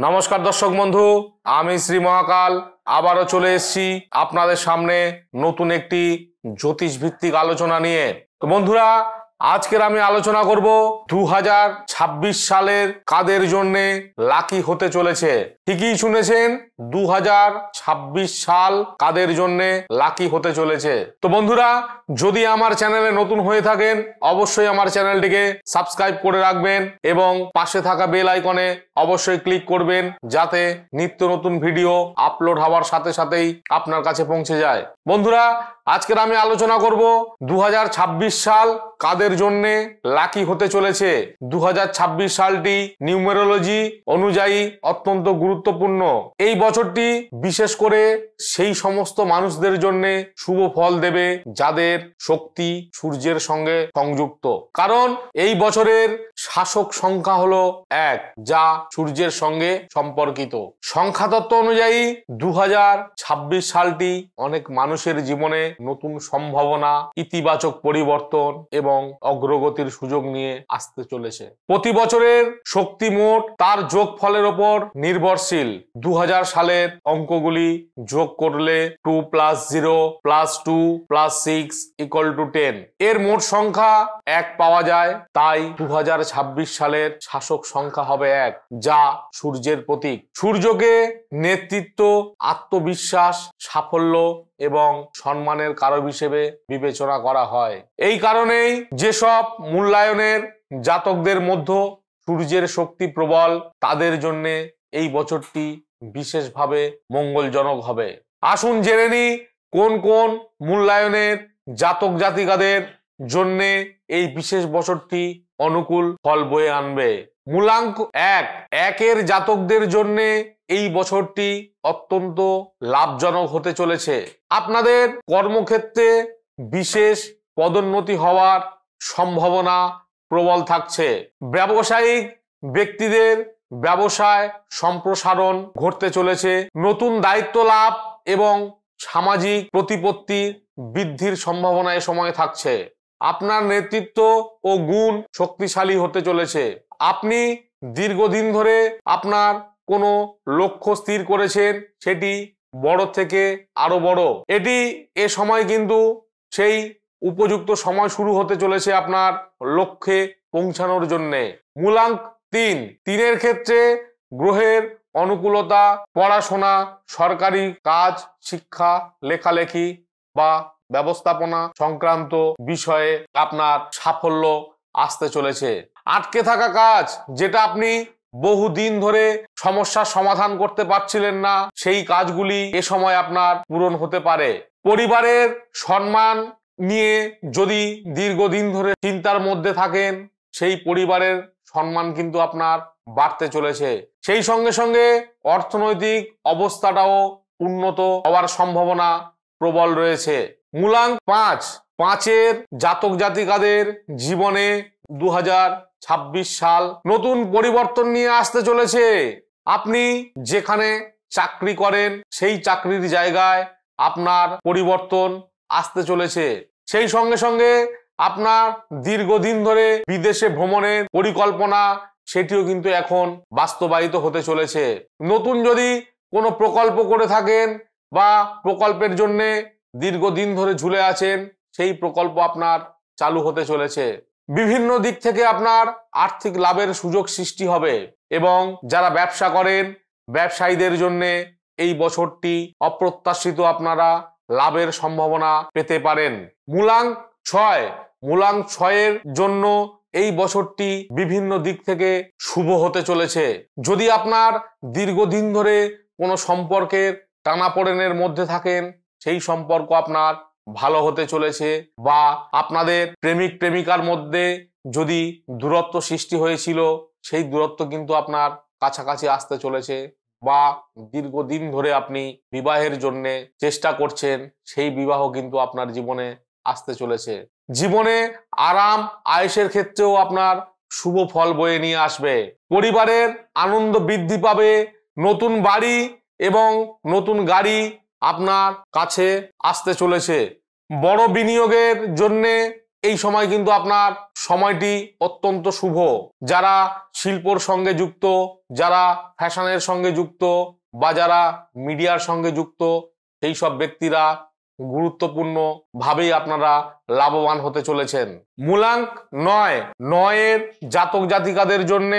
নমস্কার দর্শক বন্ধু, আমি শ্রী মহাকাল আবারও চলে এসেছি আপনাদের সামনে নতুন একটি জ্যোতিষ ভিত্তিক আলোচনা নিয়ে। তো বন্ধুরা, আজকের আমি আলোচনা করব 2026 সালের কাদের জন্য লাকি হতে চলেছে। ঠিকই শুনেছেন, 2026 সাল কাদের জন্য লাকি হতে চলেছে। তো বন্ধুরা, যদি আমার চ্যানেলে নতুন হয়ে থাকেন অবশ্যই আমার চ্যানেলটিকে সাবস্ক্রাইব করে রাখবেন এবং পাশে থাকা বেল আইকনে অবশ্যই ক্লিক করবেন, যাতে নিত্য নতুন ভিডিও আপলোড হওয়ার সাথে সাথেই আপনার কাছে পৌঁছে যায়। বন্ধুরা, আজকের আমি আলোচনা করব 2026 সাল কাদের জন্য লাকি হতে চলেছে। 2026 সালটি নিউমেরোলজি অনুযায়ী অত্যন্ত গুরুত্বপূর্ণ। এই বছরটি বিশেষ করে সেই সমস্ত মানুষদের জন্য শুভ ফল দেবে যাদের শক্তি সূর্যের সঙ্গে সংযুক্ত, কারণ এই বছরের শাসক সংখ্যা হলো 1, যা সূর্যের সঙ্গে সম্পর্কিত। সংখ্যাতত্ত্ব অনুযায়ী 2026 সালটি অনেক মানুষের জীবনে নতুন সম্ভাবনা, ইতিবাচক পরিবর্তন এবং অগ্রগতির সুযোগ নিয়ে আসতে চলেছে। প্রতি বছরের শক্তি মোট তার যোগফলের ওপর নির্ভরশীল। 2000 সালের অঙ্কগুলি যোগ করলে 2 + 0 + 2 + 6 = 10 এর মোট সংখ্যা 1 পাওয়া যায়। তাই 2026 সালের শাসক সংখ্যা হবে 1, যা সূর্যের প্রতীক। সূর্যকে নেতৃত্ব, আত্মবিশ্বাস, সাফল্য এবং সম্মানের কারক হিসেবে বিবেচনা করা হয়। এই কারণেই যেসব মূল্যায়নের জাতকদের মধ্যে সূর্যের শক্তি প্রবল, তাদের জন্য এই বছরটি বিশেষভাবে মঙ্গলজনক হবে। আসুন জেনে নিই কোন কোন মূল্যায়নের জাতক জাতিকাদের জন্য এই বিশেষ বছরটি অনুকূল ফল বয়ে আনবে। মূলাঙ্ক 1 এর জাতকদের জন্য এই বছরটি অত্যন্ত লাভজনক হতে চলেছে। আপনাদের কর্মক্ষেত্রে বিশেষ পদোন্নতি হওয়ার সম্ভাবনা প্রবল থাকছে। ব্যবসায়িক ব্যক্তিদের ব্যবসায় সম্প্রসারণ ঘটতে চলেছে। নতুন দায়িত্ব লাভ এবং সামাজিক প্রতিপত্তি বৃদ্ধির সম্ভাবনা এ সময় থাকছে। আপনার নেতৃত্ব ও গুণ শক্তিশালী হতে চলেছে। আপনি দীর্ঘদিন ধরে আপনার কোনো লক্ষ্য স্থির করেছেন, সেটি বড় থেকে আরো বড়। এটি এ সময় কিন্তু সেই উপযুক্ত সময় শুরু হতে চলেছে আপনার লক্ষ্যে পৌঁছানোর জন্য। মূলাঙ্ক 3 এর ক্ষেত্রে গ্রহের অনুকূলতা, পড়াশোনা, সরকারি কাজ, শিক্ষা, লেখালেখি বা ব্যবস্থাপনা সংক্রান্ত বিষয়ে আপনার সাফল্য আসতে চলেছে। আটকে থাকা কাজ, যেটা আপনি বহুদিন ধরে সমস্যার সমাধান করতে পারছিলেন না, সেই কাজগুলি এ সময় আপনার পূরণ হতে পারে। পরিবারের সম্মান নিয়ে যদি দীর্ঘদিন ধরে চিন্তার মধ্যে থাকেন, সেই পরিবারের সম্মান কিন্তু আপনার বাড়তে চলেছে। সেই সঙ্গে সঙ্গে অর্থনৈতিক অবস্থাটাও উন্নত হওয়ার সম্ভাবনা প্রবল রয়েছে। মূলাঙ্ক 5 এর জাতক জাতিকাদের জীবনে 2026 সাল নতুন পরিবর্তন নিয়ে আসতে চলেছে। আপনি যেখানে চাকরি করেন সেই চাকরির জায়গায় আপনার পরিবর্তন আসতে চলেছে। সেই সঙ্গে সঙ্গে আপনার দীর্ঘদিন ধরে বিদেশে ভ্রমণের পরিকল্পনা, সেটিও কিন্তু এখন বাস্তবায়িত হতে চলেছে। নতুন যদি কোনো প্রকল্প করে থাকেন বা প্রকল্পের জন্য দীর্ঘদিন ধরে ঝুলে আছেন, সেই প্রকল্প আপনার চালু হতে চলেছে। বিভিন্ন দিক থেকে আপনার আর্থিক লাভের সুযোগ সৃষ্টি হবে এবং যারা ব্যবসা করেন, ব্যবসায়ীদের জন্য এই বছরটি অপ্রত্যাশিত আপনারা লাভের সম্ভাবনা পেতে পারেন। মূলাঙ্ক 6 এর জন্য এই বছরটি বিভিন্ন দিক থেকে শুভ হতে চলেছে। যদি আপনার দীর্ঘদিন ধরে কোনো সম্পর্কের টানাপোড়েনের মধ্যে থাকেন, সেই সম্পর্ক আপনার ভালো হতে চলেছে, বা আপনাদের প্রেমিক প্রেমিকার মধ্যে যদি দূরত্ব সৃষ্টি হয়েছিল, সেই দূরত্ব কিন্তু আপনার কাছাকাছি আসতে চলেছে, বা দীর্ঘদিন ধরে আপনি বিবাহের জন্য চেষ্টা করছেন, সেই বিবাহ কিন্তু আপনার জীবনে আসতে চলেছে। জীবনে আরাম আয়েশের ক্ষেত্রেও আপনার শুভ ফল বয়ে নিয়ে আসবে। পরিবারের আনন্দ বৃদ্ধি পাবে। নতুন বাড়ি এবং নতুন গাড়ি আপনার কাছে আসতে চলেছে। বড় বিনিয়োগের জন্য এই সময় কিন্তু আপনার সময়টি অত্যন্ত শুভ। যারা শিল্পর সঙ্গে যুক্ত, যারা ফ্যাশনের সঙ্গে যুক্ত বা যারা মিডিয়ার সঙ্গে যুক্ত, সেই সব ব্যক্তিরা গুরুত্বপূর্ণ ভাবেই আপনারা লাভবান হতে চলেছেন। মূলাঙ্ক 9 জাতক জাতিকাদের জন্য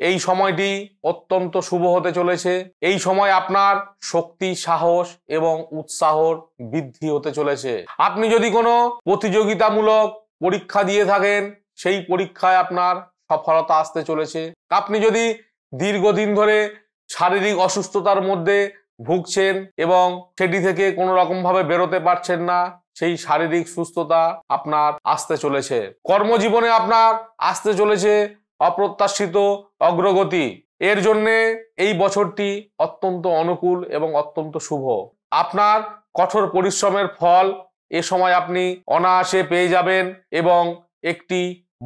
এই সময়টি অত্যন্ত শুভ হতে চলেছে। এই সময় আপনার শক্তি, সাহস এবং উৎসাহর বৃদ্ধি হতে চলেছে। আপনি যদি কোনো প্রতিযোগিতামূলক পরীক্ষা দিয়ে থাকেন, সেই পরীক্ষায় আপনার সফলতা আসতে চলেছে। আপনি যদি দীর্ঘদিন ধরে শারীরিক অসুস্থতার মধ্যে ভুগছেন এবং সেটি থেকে কোনো রকম ভাবে বেরোতে পারছেন না, সেই শারীরিক সুস্থতা আপনার আসতে চলেছে। কর্মজীবনে আপনার আসতে চলেছে অপ্রত্যাশিত অগ্রগতি। এর জন্যে এই বছরটি অত্যন্ত অনুকূল এবং অত্যন্ত শুভ। আপনার কঠোর পরিশ্রমের ফল এ সময় আপনি অনায়াসে পেয়ে যাবেন এবং একটি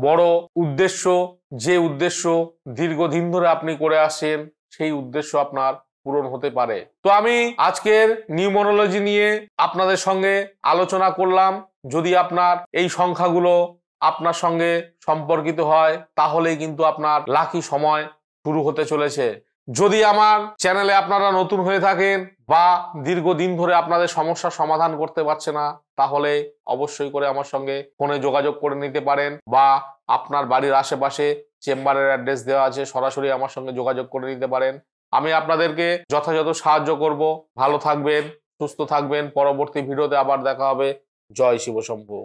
বড় উদ্দেশ্য, যে উদ্দেশ্য দীর্ঘদিন ধরে আপনি করে আসছেন, সেই উদ্দেশ্য আপনার পূরণ হতে পারে। তো আমি আজকের নিউমোরোলজি নিয়ে আপনাদের সঙ্গে আলোচনা করলাম। যদি আপনার এই সংখ্যাগুলো আপনার সঙ্গে সম্পর্কিত হয়, তাহলেই কিন্তু আপনার লাকি সময় শুরু হতে চলেছে। যদি আমার চ্যানেলে আপনারা নতুন হয়ে থাকেন বা দীর্ঘদিন ধরে আপনাদের সমস্যার সমাধান করতে পারছে না, তাহলে অবশ্যই করে আমার সঙ্গে ফোনে যোগাযোগ করে নিতে পারেন বা আপনার বাড়ির আশেপাশে চেম্বারের অ্যাড্রেস দেওয়া আছে, সরাসরি আমার সঙ্গে যোগাযোগ করে নিতে পারেন। আমি আপনাদেরকে যথাযথ সাহায্য করব। ভালো থাকবেন, সুস্থ থাকবেন। পরবর্তী ভিডিওতে আবার দেখা হবে। জয় শিব শম্ভু।